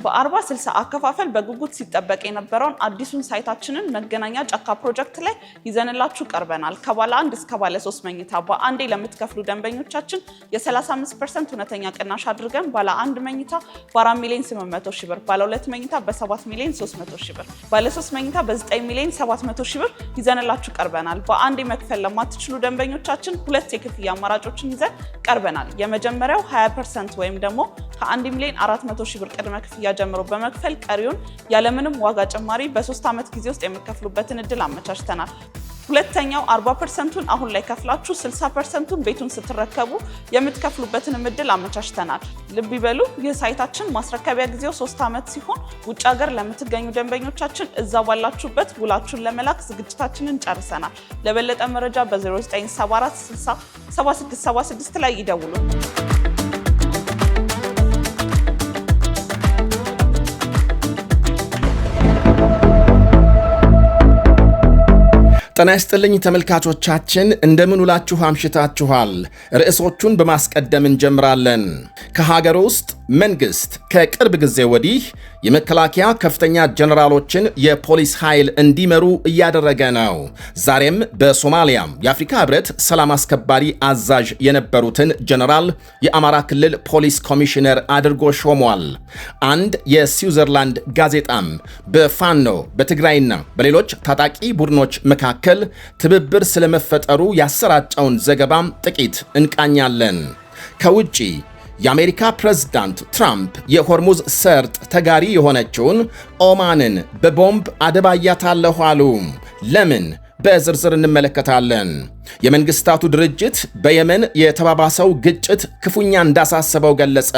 በ40/60 አከፋፈል በጉጉት ሲጠበቅ የነበረውን አዲሱን ሳይታችንን መገናኛ ጫካ ፕሮጀክት ላይ ይዘንላችሁ ቀርበናል። ከባለ 1 እስከ ባለ 3 መኝታ በአንዴ ለምትከፍሉ ደንበኞቻችን የ35% እውነተኛ ቅናሽ አድርገን ባለ 1 መኝታ በ4 ሚሊዮን 800 ሺህ ብር፣ ባለ 2 መኝታ በ7 ሚሊዮን 300 ሺህ ብር፣ ባለ 3 መኝታ በ9 ሚሊዮን 700 ሺህ ብር ይዘንላችሁ ቀርበናል። በአንዴ መክፈል ለማትችሉ ደንበኞቻችን ሁለት የክፍያ አማራጮችን ይዘን ቀርበናል። የመጀመሪያው 20% ወይም ደግሞ ከ1 ሚሊዮን 400 ሺህ ብር ቅድመ ክፍያ ጀምሮ በመክፈል ቀሪውን ያለምንም ዋጋ ጭማሪ በ3 ዓመት ጊዜ ውስጥ የምትከፍሉበትን እድል አመቻችተናል። ሁለተኛው 40%ን አሁን ላይ ከፍላችሁ 60%ን ቤቱን ስትረከቡ የምትከፍሉበትን እድል አመቻችተናል። ልብ ይበሉ፣ ይህ ሳይታችን ማስረከቢያ ጊዜው 3 ዓመት ሲሆን ውጭ ሀገር ለምትገኙ ደንበኞቻችን እዛ ባላችሁበት ውላችሁን ለመላክ ዝግጅታችንን ጨርሰናል። ለበለጠ መረጃ በ0974 60 7676 ላይ ይደውሉ። ጤና ይስጥልኝ ተመልካቾቻችን፣ እንደምን ውላችሁ አምሽታችኋል? ርዕሶቹን በማስቀደም እንጀምራለን። ከሀገር ውስጥ መንግስት ከቅርብ ጊዜ ወዲህ የመከላከያ ከፍተኛ ጀነራሎችን የፖሊስ ኃይል እንዲመሩ እያደረገ ነው። ዛሬም በሶማሊያ የአፍሪካ ህብረት ሰላም አስከባሪ አዛዥ የነበሩትን ጀነራል የአማራ ክልል ፖሊስ ኮሚሽነር አድርጎ ሾሟል። አንድ የስዊዘርላንድ ጋዜጣም በፋኖ በትግራይና በሌሎች ታጣቂ ቡድኖች መካከል ትብብር ስለመፈጠሩ ያሰራጨውን ዘገባም ጥቂት እንቃኛለን። ከውጪ የአሜሪካ ፕሬዝዳንት ትራምፕ የሆርሙዝ ሰርጥ ተጋሪ የሆነችውን ኦማንን በቦምብ አደባያታለሁ አሉ። ለምን? በዝርዝር እንመለከታለን። የመንግስታቱ ድርጅት በየመን የተባባሰው ግጭት ክፉኛ እንዳሳሰበው ገለጸ።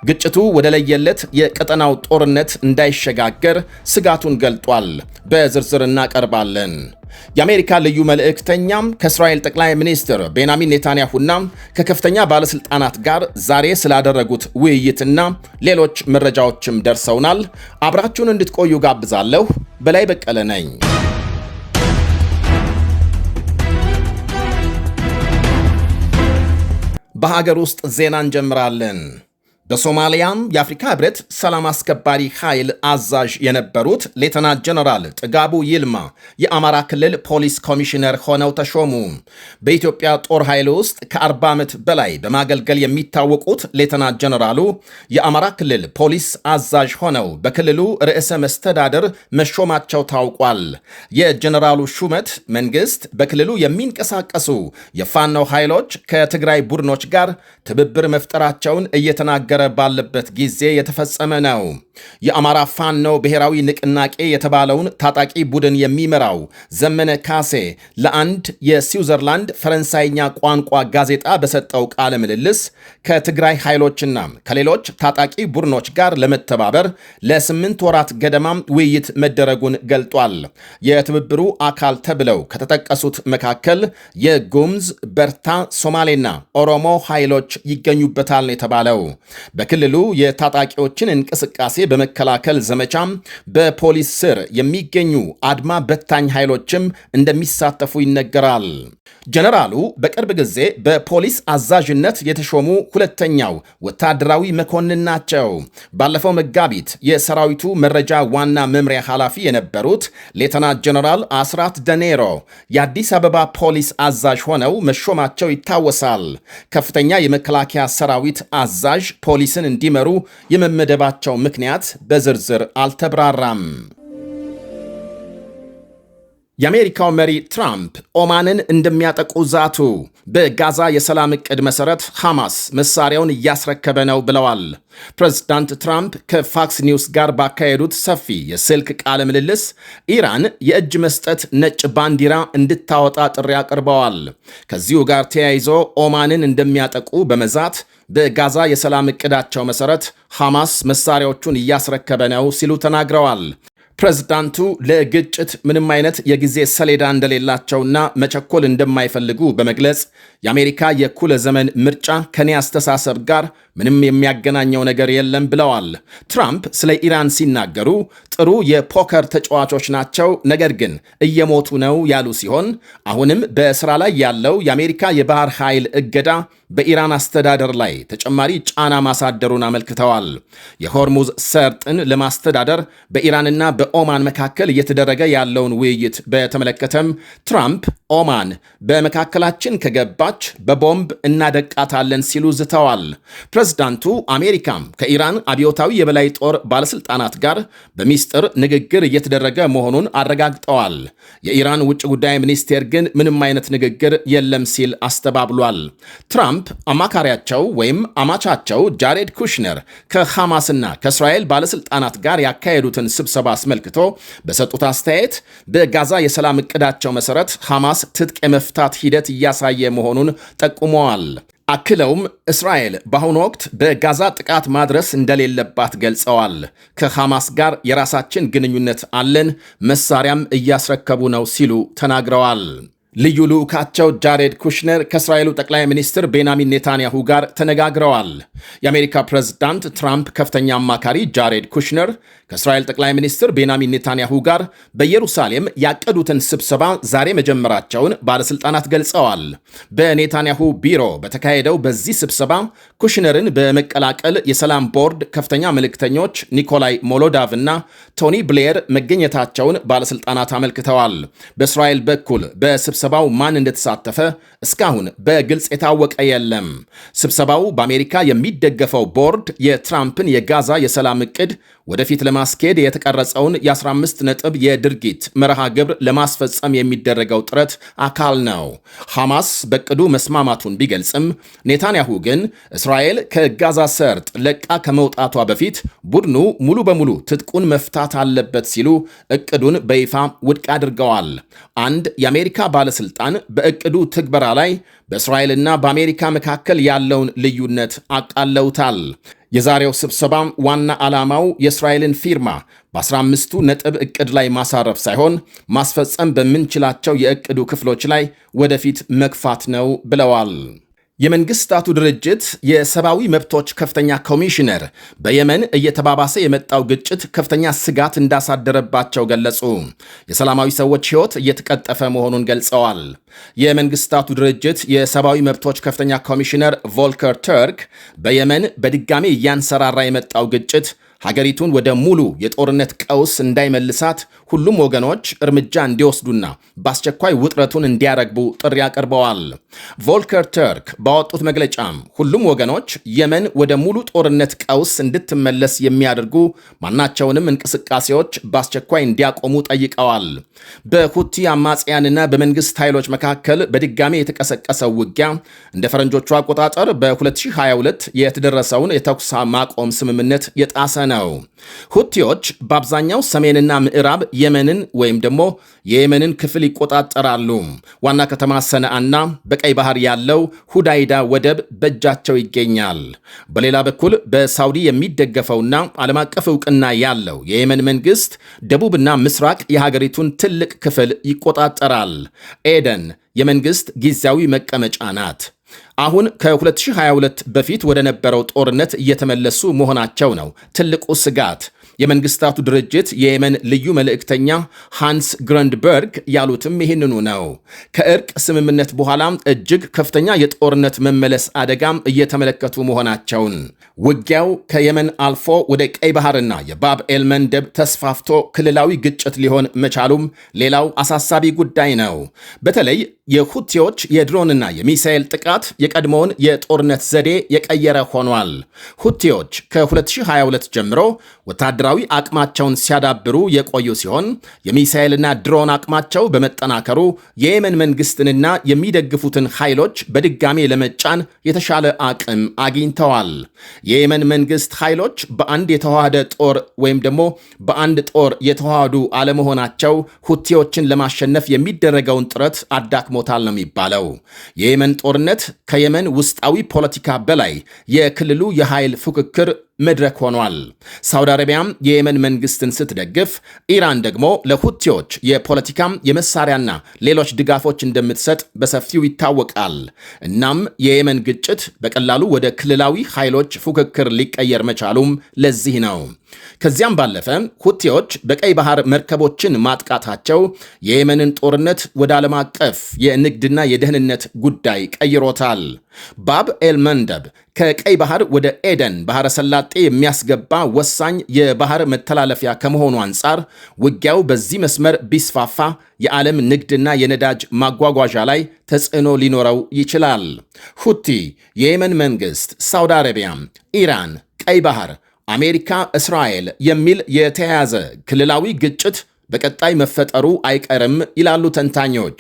ግጭቱ ወደ ለየለት የቀጠናው ጦርነት እንዳይሸጋገር ስጋቱን ገልጧል። በዝርዝር እናቀርባለን። የአሜሪካ ልዩ መልእክተኛም ከእስራኤል ጠቅላይ ሚኒስትር ቤንያሚን ኔታንያሁና ከከፍተኛ ባለስልጣናት ጋር ዛሬ ስላደረጉት ውይይትና ሌሎች መረጃዎችም ደርሰውናል። አብራችሁን እንድትቆዩ ጋብዛለሁ። በላይ በቀለ ነኝ። በሀገር ውስጥ ዜና እንጀምራለን። በሶማሊያም የአፍሪካ ህብረት ሰላም አስከባሪ ኃይል አዛዥ የነበሩት ሌተናንት ጀነራል ጥጋቡ ይልማ የአማራ ክልል ፖሊስ ኮሚሽነር ሆነው ተሾሙ። በኢትዮጵያ ጦር ኃይል ውስጥ ከ40 ዓመት በላይ በማገልገል የሚታወቁት ሌተናንት ጀነራሉ የአማራ ክልል ፖሊስ አዛዥ ሆነው በክልሉ ርዕሰ መስተዳድር መሾማቸው ታውቋል። የጀነራሉ ሹመት መንግስት በክልሉ የሚንቀሳቀሱ የፋኖ ኃይሎች ከትግራይ ቡድኖች ጋር ትብብር መፍጠራቸውን እየተናገረ ባለበት ጊዜ የተፈጸመ ነው። የአማራ ፋኖ ብሔራዊ ንቅናቄ የተባለውን ታጣቂ ቡድን የሚመራው ዘመነ ካሴ ለአንድ የስዊዘርላንድ ፈረንሳይኛ ቋንቋ ጋዜጣ በሰጠው ቃለ ምልልስ ከትግራይ ኃይሎችና ከሌሎች ታጣቂ ቡድኖች ጋር ለመተባበር ለ8 ወራት ገደማም ውይይት መደረጉን ገልጧል። የትብብሩ አካል ተብለው ከተጠቀሱት መካከል የጉምዝ፣ በርታ፣ ሶማሌና ኦሮሞ ኃይሎች ይገኙበታል የተባለው በክልሉ የታጣቂዎችን እንቅስቃሴ በመከላከል ዘመቻም በፖሊስ ስር የሚገኙ አድማ በታኝ ኃይሎችም እንደሚሳተፉ ይነገራል። ጀነራሉ በቅርብ ጊዜ በፖሊስ አዛዥነት የተሾሙ ሁለተኛው ወታደራዊ መኮንን ናቸው። ባለፈው መጋቢት የሰራዊቱ መረጃ ዋና መምሪያ ኃላፊ የነበሩት ሌተናንት ጀነራል አስራት ደኔሮ የአዲስ አበባ ፖሊስ አዛዥ ሆነው መሾማቸው ይታወሳል። ከፍተኛ የመከላከያ ሰራዊት አዛዥ ፖሊስን እንዲመሩ የመመደባቸው ምክንያት በዝርዝር አልተብራራም። የአሜሪካው መሪ ትራምፕ ኦማንን እንደሚያጠቁ ዛቱ። በጋዛ የሰላም ዕቅድ መሠረት ሐማስ መሳሪያውን እያስረከበ ነው ብለዋል። ፕሬዝዳንት ትራምፕ ከፋክስ ኒውስ ጋር ባካሄዱት ሰፊ የስልክ ቃለ ምልልስ ኢራን የእጅ መስጠት ነጭ ባንዲራ እንድታወጣ ጥሪ አቅርበዋል። ከዚሁ ጋር ተያይዞ ኦማንን እንደሚያጠቁ በመዛት በጋዛ የሰላም ዕቅዳቸው መሠረት ሐማስ መሳሪያዎቹን እያስረከበ ነው ሲሉ ተናግረዋል። ፕሬዝዳንቱ ለግጭት ምንም አይነት የጊዜ ሰሌዳ እንደሌላቸውና መቸኮል እንደማይፈልጉ በመግለጽ የአሜሪካ የኩለ ዘመን ምርጫ ከኔ አስተሳሰብ ጋር ምንም የሚያገናኘው ነገር የለም ብለዋል። ትራምፕ ስለ ኢራን ሲናገሩ ጥሩ የፖከር ተጫዋቾች ናቸው፣ ነገር ግን እየሞቱ ነው ያሉ ሲሆን አሁንም በስራ ላይ ያለው የአሜሪካ የባህር ኃይል እገዳ በኢራን አስተዳደር ላይ ተጨማሪ ጫና ማሳደሩን አመልክተዋል። የሆርሙዝ ሰርጥን ለማስተዳደር በኢራንና በኦማን መካከል እየተደረገ ያለውን ውይይት በተመለከተም ትራምፕ ኦማን በመካከላችን ከገባች በቦምብ እናደቃታለን ሲሉ ዝተዋል። ፕሬዝዳንቱ አሜሪካም ከኢራን አብዮታዊ የበላይ ጦር ባለስልጣናት ጋር በሚስጥር ንግግር እየተደረገ መሆኑን አረጋግጠዋል። የኢራን ውጭ ጉዳይ ሚኒስቴር ግን ምንም አይነት ንግግር የለም ሲል አስተባብሏል። ትራምፕ አማካሪያቸው ወይም አማቻቸው ጃሬድ ኩሽነር ከሐማስና ከእስራኤል ባለስልጣናት ጋር ያካሄዱትን ስብሰባ አስመልክቶ በሰጡት አስተያየት በጋዛ የሰላም እቅዳቸው መሰረት ሐማስ ትጥቅ የመፍታት ሂደት እያሳየ መሆኑን ጠቁመዋል። አክለውም እስራኤል በአሁኑ ወቅት በጋዛ ጥቃት ማድረስ እንደሌለባት ገልጸዋል። ከሐማስ ጋር የራሳችን ግንኙነት አለን፣ መሳሪያም እያስረከቡ ነው ሲሉ ተናግረዋል። ልዩ ልዑካቸው ጃሬድ ኩሽነር ከእስራኤሉ ጠቅላይ ሚኒስትር ቤንያሚን ኔታንያሁ ጋር ተነጋግረዋል። የአሜሪካ ፕሬዝዳንት ትራምፕ ከፍተኛ አማካሪ ጃሬድ ኩሽነር ከእስራኤል ጠቅላይ ሚኒስትር ቤንያሚን ኔታንያሁ ጋር በኢየሩሳሌም ያቀዱትን ስብሰባ ዛሬ መጀመራቸውን ባለሥልጣናት ገልጸዋል። በኔታንያሁ ቢሮ በተካሄደው በዚህ ስብሰባ ኩሽነርን በመቀላቀል የሰላም ቦርድ ከፍተኛ መልእክተኞች ኒኮላይ ሞሎዳቭ እና ቶኒ ብሌር መገኘታቸውን ባለሥልጣናት አመልክተዋል። በእስራኤል በኩል በስብሰባው ማን እንደተሳተፈ እስካሁን በግልጽ የታወቀ የለም። ስብሰባው በአሜሪካ የሚደገፈው ቦርድ የትራምፕን የጋዛ የሰላም ዕቅድ ወደፊት ለማስኬድ የተቀረጸውን የ15 ነጥብ የድርጊት መርሃ ግብር ለማስፈጸም የሚደረገው ጥረት አካል ነው። ሐማስ በቅዱ መስማማቱን ቢገልጽም ኔታንያሁ ግን እስራኤል ከጋዛ ሰርጥ ለቃ ከመውጣቷ በፊት ቡድኑ ሙሉ በሙሉ ትጥቁን መፍታት አለበት ሲሉ እቅዱን በይፋ ውድቅ አድርገዋል። አንድ የአሜሪካ ባለስልጣን በእቅዱ ትግበራ ላይ በእስራኤልና በአሜሪካ መካከል ያለውን ልዩነት አቃለውታል። የዛሬው ስብሰባ ዋና ዓላማው የእስራኤልን ፊርማ በ15ቱ ነጥብ ዕቅድ ላይ ማሳረፍ ሳይሆን ማስፈጸም በምንችላቸው የዕቅዱ ክፍሎች ላይ ወደፊት መግፋት ነው ብለዋል። የመንግስታቱ ድርጅት የሰብአዊ መብቶች ከፍተኛ ኮሚሽነር በየመን እየተባባሰ የመጣው ግጭት ከፍተኛ ስጋት እንዳሳደረባቸው ገለጹ። የሰላማዊ ሰዎች ሕይወት እየተቀጠፈ መሆኑን ገልጸዋል። የመንግስታቱ ድርጅት የሰብአዊ መብቶች ከፍተኛ ኮሚሽነር ቮልከር ተርክ በየመን በድጋሚ እያንሰራራ የመጣው ግጭት ሀገሪቱን ወደ ሙሉ የጦርነት ቀውስ እንዳይመልሳት ሁሉም ወገኖች እርምጃ እንዲወስዱና በአስቸኳይ ውጥረቱን እንዲያረግቡ ጥሪ አቅርበዋል። ቮልከር ተርክ ባወጡት መግለጫም ሁሉም ወገኖች የመን ወደ ሙሉ ጦርነት ቀውስ እንድትመለስ የሚያደርጉ ማናቸውንም እንቅስቃሴዎች በአስቸኳይ እንዲያቆሙ ጠይቀዋል። በሁቲ አማጽያንና በመንግስት ኃይሎች መካከል በድጋሚ የተቀሰቀሰው ውጊያ እንደ ፈረንጆቹ አቆጣጠር በ2022 የተደረሰውን የተኩስ ማቆም ስምምነት የጣሰ ነው። ሁቲዎች በአብዛኛው ሰሜንና ምዕራብ የመንን ወይም ደግሞ የየመንን ክፍል ይቆጣጠራሉ። ዋና ከተማ ሰነአና በቀይ ባህር ያለው ሁዳይዳ ወደብ በእጃቸው ይገኛል። በሌላ በኩል በሳውዲ የሚደገፈውና ዓለም አቀፍ ዕውቅና ያለው የየመን መንግስት ደቡብና ምስራቅ የሀገሪቱን ትልቅ ክፍል ይቆጣጠራል። ኤደን የመንግስት ጊዜያዊ መቀመጫ ናት። አሁን ከ2022 በፊት ወደ ነበረው ጦርነት እየተመለሱ መሆናቸው ነው ትልቁ ስጋት። የመንግስታቱ ድርጅት የየመን ልዩ መልእክተኛ ሃንስ ግረንድበርግ ያሉትም ይህንኑ ነው። ከእርቅ ስምምነት በኋላ እጅግ ከፍተኛ የጦርነት መመለስ አደጋም እየተመለከቱ መሆናቸውን፣ ውጊያው ከየመን አልፎ ወደ ቀይ ባህርና የባብ ኤል መንደብ ተስፋፍቶ ክልላዊ ግጭት ሊሆን መቻሉም ሌላው አሳሳቢ ጉዳይ ነው። በተለይ የሁቲዎች የድሮንና የሚሳኤል ጥቃት የቀድሞውን የጦርነት ዘዴ የቀየረ ሆኗል። ሁቲዎች ከ2022 ጀምሮ ወታደራዊ አቅማቸውን ሲያዳብሩ የቆዩ ሲሆን የሚሳኤልና ድሮን አቅማቸው በመጠናከሩ የየመን መንግስትንና የሚደግፉትን ኃይሎች በድጋሜ ለመጫን የተሻለ አቅም አግኝተዋል። የየመን መንግስት ኃይሎች በአንድ የተዋሃደ ጦር ወይም ደግሞ በአንድ ጦር የተዋሃዱ አለመሆናቸው ሁቲዎችን ለማሸነፍ የሚደረገውን ጥረት አዳክሞታል ነው የሚባለው። የየመን ጦርነት ከየመን ውስጣዊ ፖለቲካ በላይ የክልሉ የኃይል ፉክክር መድረክ ሆኗል። ሳውዲ አረቢያም የየመን መንግስትን ስትደግፍ፣ ኢራን ደግሞ ለሁቲዎች የፖለቲካም የመሳሪያና ሌሎች ድጋፎች እንደምትሰጥ በሰፊው ይታወቃል። እናም የየመን ግጭት በቀላሉ ወደ ክልላዊ ኃይሎች ፉክክር ሊቀየር መቻሉም ለዚህ ነው። ከዚያም ባለፈ ሁቲዎች በቀይ ባህር መርከቦችን ማጥቃታቸው የየመንን ጦርነት ወደ ዓለም አቀፍ የንግድና የደህንነት ጉዳይ ቀይሮታል። ባብ ኤል መንደብ ከቀይ ባህር ወደ ኤደን ባህረ ሰላጤ የሚያስገባ ወሳኝ የባህር መተላለፊያ ከመሆኑ አንጻር ውጊያው በዚህ መስመር ቢስፋፋ የዓለም ንግድና የነዳጅ ማጓጓዣ ላይ ተጽዕኖ ሊኖረው ይችላል። ሁቲ፣ የየመን መንግስት፣ ሳውዲ አረቢያ፣ ኢራን፣ ቀይ ባህር፣ አሜሪካ፣ እስራኤል የሚል የተያያዘ ክልላዊ ግጭት በቀጣይ መፈጠሩ አይቀርም ይላሉ ተንታኞች።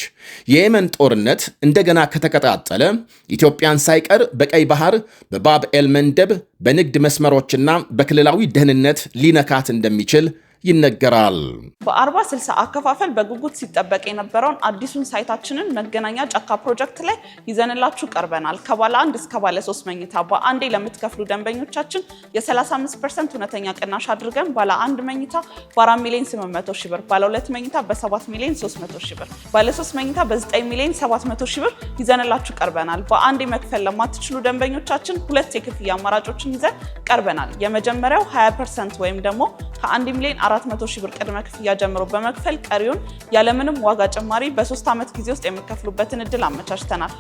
የየመን ጦርነት እንደገና ከተቀጣጠለ ኢትዮጵያን ሳይቀር በቀይ ባህር፣ በባብ ኤል መንደብ፣ በንግድ መስመሮችና በክልላዊ ደህንነት ሊነካት እንደሚችል ይነገራል። በ40/60 አከፋፈል በጉጉት ሲጠበቅ የነበረውን አዲሱን ሳይታችንን መገናኛ ጫካ ፕሮጀክት ላይ ይዘንላችሁ ቀርበናል። ከባለ 1 እስከ ባለ 3 መኝታ በአንዴ ለምትከፍሉ ደንበኞቻችን የ35% እውነተኛ ቅናሽ አድርገን ባለ 1 መኝታ በ4 ሚሊዮን 800 ሺህ ብር፣ ባለ 2 መኝታ በ7 ሚሊዮን 300 ሺህ ብር፣ ባለ 3 መኝታ በ9 ሚሊዮን 700 ሺህ ብር ይዘንላችሁ ቀርበናል። በአንዴ መክፈል ለማትችሉ ደንበኞቻችን ሁለት የክፍያ አማራጮችን ይዘን ቀርበናል። የመጀመሪያው 20% ወይም ደግሞ ከ1 ሚሊዮን 400 ሺህ ብር ቅድመ ክፍያ ጀምሮ በመክፈል ቀሪውን ያለምንም ዋጋ ጭማሪ በ3 ዓመት ጊዜ ውስጥ የሚከፍሉበትን እድል አመቻችተናል።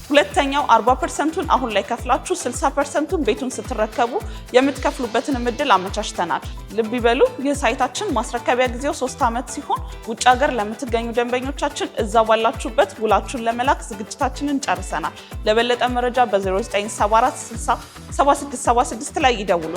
ሁለተኛው 40%ን አሁን ላይ ከፍላችሁ 60%ን ቤቱን ስትረከቡ የምትከፍሉበትን እድል አመቻችተናል። ልብ ይበሉ፣ ይህ ሳይታችን ማስረከቢያ ጊዜው 3 ዓመት ሲሆን ውጭ ሀገር ለምትገኙ ደንበኞቻችን እዛ ባላችሁበት ውላችሁን ለመላክ ዝግጅታችንን ጨርሰናል። ለበለጠ መረጃ በ0974 60 7676 ላይ ይደውሉ።